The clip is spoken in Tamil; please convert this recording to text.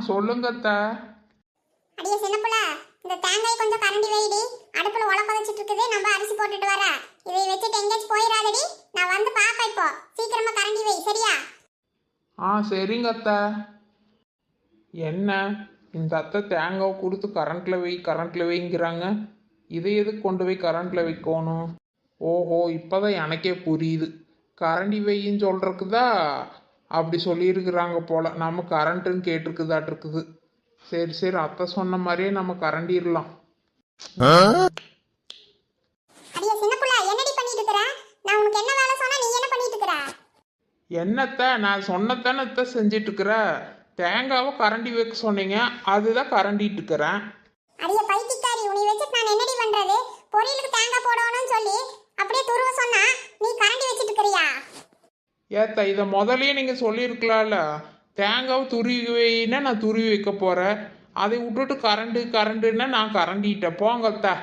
சொல்லுங்க அத்தை. அடியே சின்ன புள்ள, இந்த தேங்காய் கொஞ்சம் கரண்டி வைடி. அடுப்புல உல கொதிச்சிட்டு இருக்குது, நம்ம அரிசி போட்டுட்டு வர. இதை வச்சுட்டு எங்கேயாச்சும் போயிடாதடி. நான் வந்து பாப்பேன் இப்போ. சீக்கிரமா கரண்டி வை, சரியா? சரிங்க அத்தை. என்ன இந்த அத்தை தேங்காய் கொடுத்து கரண்ட்டில் வைங்கிறாங்க. இதை எதுக்கு கொண்டு போய் கரண்ட்டில் வைக்கணும்? ஓஹோ, இப்போதான் எனக்கே புரியுது. கரண்டி வையின்னு சொல்கிறக்குதா அப்படி சொல்லியிருக்கிறாங்க போல். நம்ம கரண்ட்டுன்னு கேட்டிருக்குதாட்டிருக்குது. சரி சரி, அத்தை சொன்ன மாதிரியே நம்ம கரண்டிடலாம். அடியே சின்ன புள்ள, என்னடி பண்ணிட்டு இருக்கற? நான் உனக்கு என்ன வேலை சொன்னா நீ என்ன பண்ணிட்டு இருக்கற? என்னத்த நான் சொன்னத்தானே அத்தை செஞ்சிட்டு இருக்கிற. தேங்காவை கரண்டி வைக்க சொன்னீங்க, அதுதான் கரண்டிட்டு இருக்கிறேன். அடியே பைத்தியக்காரி, உன்னை வச்சுட்டு நான் என்னடி பண்றது? பொரியலுக்கு தேங்காய் போடணும்னு சொல்லி அப்படியே துருவ சொன்னா நீ கரண்டி வச்சிட்டு இருக்கறியா? ஏத்த இதை முதல்லயே நீங்கள் சொல்லியிருக்கலாம்ல. தேங்காவை துருவி வைன்னா நான் துருவி வைக்க போகிறேன். அதை விட்டுட்டு கரண்டுன்னா நான் கரண்டிட்டேன். போங்கத்தா.